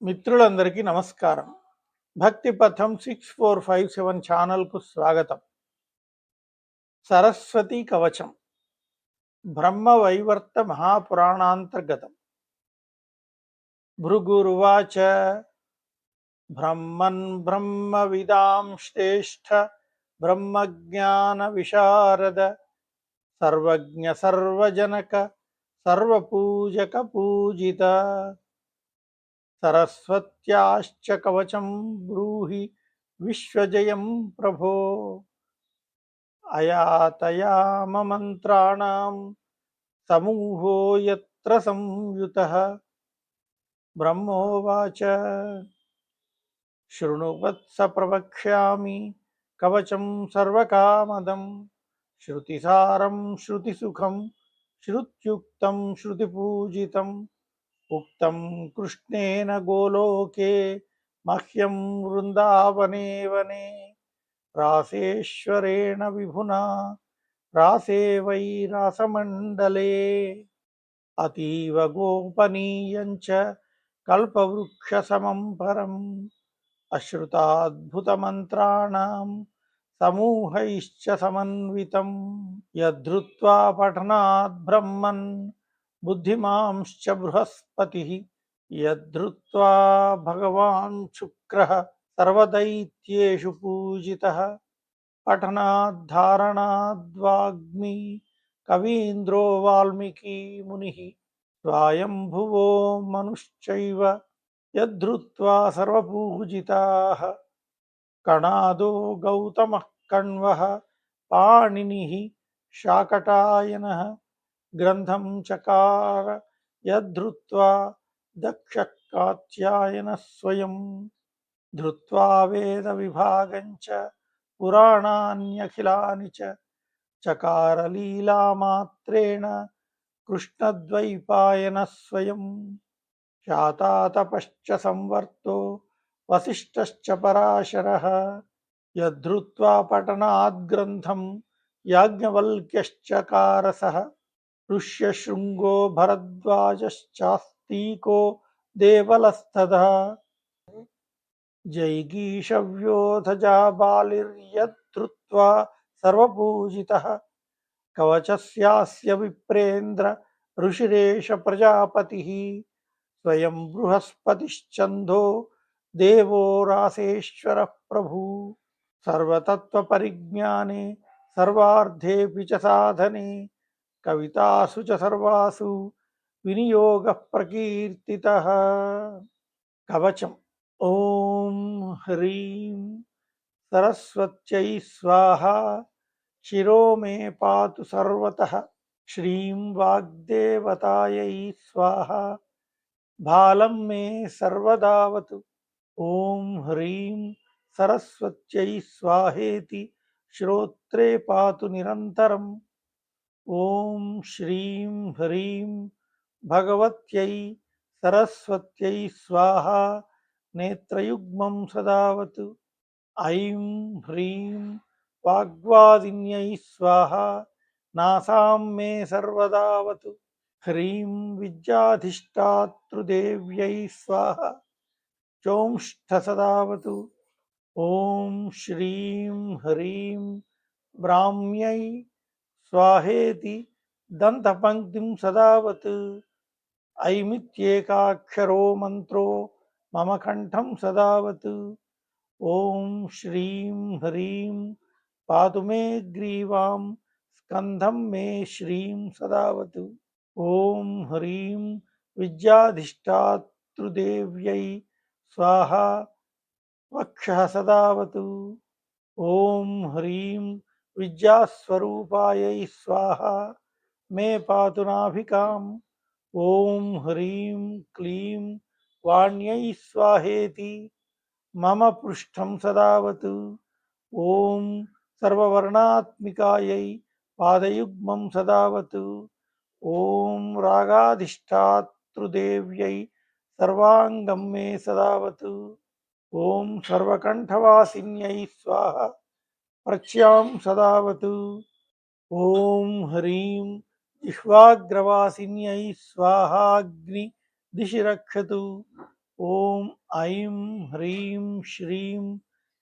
మిత్రులందరికీ నమస్కారం. భక్తి పథం 6457 ఛానల్కు స్వాగతం. సరస్వతి కవచం బ్రహ్మవైవర్త మహాపురాణాంతర్గతం. భృగురువాచ బ్రహ్మన్ బ్రహ్మవిదాం శ్రేష్ఠ బ్రహ్మజ్ఞాన విశారద సర్వజ్ఞ సర్వజనక సర్వపూజక పూజిత సరస్వత్యాశ్చ కవచం బ్రూహి విశ్వజయం ప్రభో అయాతయామమంత్రాణం సమూహో యత్ర సంయుతః. బ్రహ్మోవాచ శృణువత్స ప్రవక్ష్యామి కవచం సర్వకామదం శృతిసారం శృతిసుఖం శృత్యుక్తం శృతిపూజితం ఉక్తం కృష్ణేన గోలోకే మహ్యం వృందావనే వనే రాసేశ్వరేణ విభునా రాసే వై రాసమండలే అతీవ గోపనీయం చ కల్పవృక్షసమం పరం అశ్రుతాద్భుతమంత్రాణం సమూహైశ్చ సమన్వితం యద్ధృత్వా పఠనాద్ బ్రహ్మన్ బుద్ధిమాంశ్చ బృహస్పతిః యద్ధృత్వా భగవాన్ శుక్రః సర్వదైత్యేషు పూజితః పఠనాద్ధారణాద్వాగ్మి కవీంద్రో వాల్మీకి మునిః స్వయంభువో మనుశ్చైవ యద్ధృత్వా సర్వపూజితాః కణాదో గౌతమః కణ్వః పాణినిః శాకటాయనః గ్రంథం చకార యద్ధృత్వా దక్షః కాత్యాయనః స్వయం ధృత్వా వేద విభాగం చ పురాణాన్యఖిలాని చ చకార లీలామాత్రేణ కృష్ణద్వైపాయనః స్వయం శాతాతపశ్చ సంవర్తో వసిష్ఠశ్చ పరాశరః యద్ధృత్వా పఠనాద్గ్రంథం యాజ్ఞవల్క్యశ్చకారసః ఋష్యశృంగో భరద్వాజశ్చాస్తికో దేవలస్తథా జైగీషవ్యోధజాబాలిర్యద్ధృత్వా సర్వపూజితః కవచస్యాస్య విప్రేంద్ర ఋషిరేష ప్రజాపతిః స్వయం బృహస్పతిశ్చందో దేవో రాసేశ్వరః ప్రభుః సర్వతత్వపరిజ్ఞానే సర్వార్థేపి చ సాధనే కవితాసు చ సర్వాసు వినియోగః ప్రకీర్తితః. కవచం. ఓం హ్రీం సరస్వత్యై స్వాహా శిరో మే పాతు సర్వతః. శ్రీం వాగ్దేవతాయై స్వాహా భాలం మే సర్వదావతు. ఓం హ్రీం సరస్వత్యై స్వాహేతి శ్రోత్రే పాతు నిరంతరం. ఓం శ్రీం హ్రీం భగవత్యై సరస్వత్యై స్వాహా నేత్రయుగ్మం సదావతు. ఐం హ్రీం వాగ్వాదిన్యై స్వాహా నాసాం మే సర్వదావతు. హ్రీం విద్యాధిష్టాతృదేవ్యై స్వాహా చోంష్ఠ సదావతు. ఓం శ్రీం హ్రీం బ్రాహ్మ్యై స్వాహేతి దంతపంక్తిం సదావతు. ఐమిత్యేకాక్షరో మంత్రో మమ కంఠం సదావతు. ఓం శ్రీం హ్రీం పాతు మే గ్రీవాం స్కంధం మే శ్రీం సదావతు. ఓం హ్రీం విద్యాధిష్టాతృదేవ్యై స్వాహా వక్షః సదావతు. ఓం హ్రీం విద్యాస్వరూపాయై స్వాహా మే పాతు నాభికాం. ఓం హ్రీం క్లీం వాణ్యై స్వాహేతి మమ పృష్ఠం సదావతు. ఓం సర్వవర్ణాత్మికాయై పాదయుగ్మం సదావతు. ఓం రాగాధిష్టాతృదేవ్యై సర్వాంగం మే సదావతు. ఓం సర్వకంఠవాసిన్యై స్వాహా ప్రచ్యాం సదావతు. ఓం హ్రీం జిహ్వాగ్రవాసిన్యై స్వాహాగ్ని దిశి రక్షతు. ఓం ఐం హ్రీం శ్రీం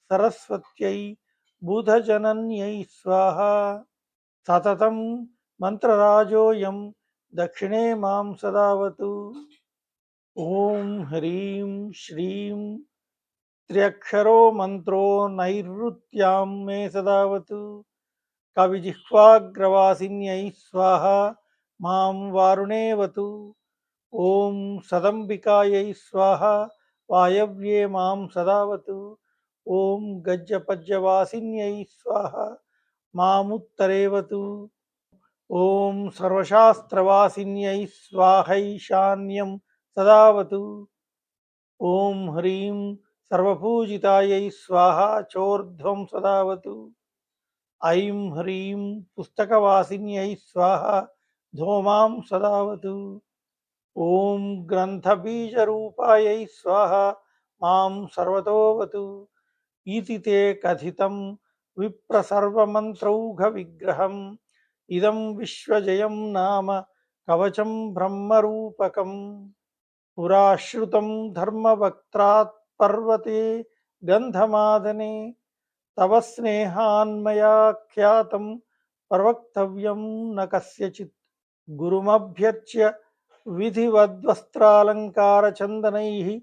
సరస్వత్యై బుధజనన్యై స్వాహ. సతతం మంత్రరాజోయం దక్షిణే మాం సదావతు. ఓం హ్రీం శ్రీం త్ర్యక్షరో మంత్రో నైరుత్యాం మే సదావతు. కవిజిహ్వాగ్రవాసిన్యై స్వాహ మాం వారుణేవతు. ఓం సదంబికాయై స్వాహ వాయవ్యే మాం సదావతు. ఓం గజ్జపజ్జవాసిన్యై స్వాహ మాముత్తరేవతు. ఓం సర్వశాస్త్రవాసిన్యై స్వాహైశాన్యం సదావతు. ఓం హ్రీం సర్వపూజితాయై స్వాహ చోర్ధ్వం సదావతు. ఐం హ్రీం పుస్తకవాసిన్యై స్వాహ ధూమాం సదావతు. ఓం గ్రంథబీజరూపాయై స్వాహ మాం సర్వతోవతు. ఇతి తే కథితం విప్రసర్వమంత్రౌఘ విగ్రహం ఇదం విశ్వజయం నామ కవచం బ్రహ్మరూపకం. పురాశ్రుతం ధర్మవక్త్రాత్ పర్వతే గంధమాదనే తవ స్నేహాన్మయా ఖ్యాతం ప్రవక్తవ్యం న కస్యచిత్. గురుమభ్యర్చ్య విధివద్వస్త్రాలంకారచందనైః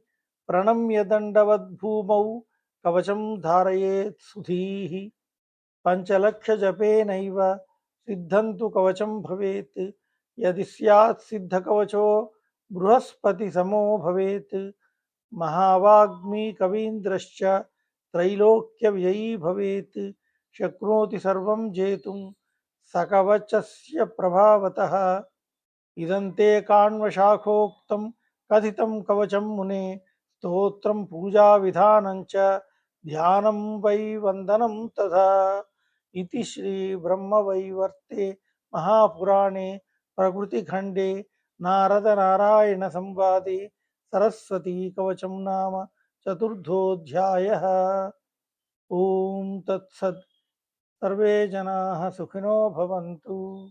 ప్రణమ్య దండవద్భూమౌ కవచం ధారయేత్ సుధీః. పంచలక్షజపేనైవ సిద్ధంతు కవచం భవేత్. యది స్యాత్ సిద్ధకవచో బృహస్పతిసమో భవేత్. మహావాగ్మీ కవీంద్రశ్చ త్రైలోక్యవిజయీ భవేత్. శక్నోతి సర్వం జేతుం సకవచస్య ప్రభావతః. ఇదం తే కాణ్వశాఖోక్తం కథితం కవచం మునే. స్తోత్రం పూజావిధానం చ ధ్యానం వై వందనం తథా. ఇతి శ్రీ బ్రహ్మవైవర్తే మహాపురాణే ప్రకృతిఖండే నారద నారాయణ సంవాదే సరస్వతీ కవచం నామ చతుర్థోऽధ్యాయः. ఓం తత్సత్. సర్వే జనాః సుఖినో భవంతు.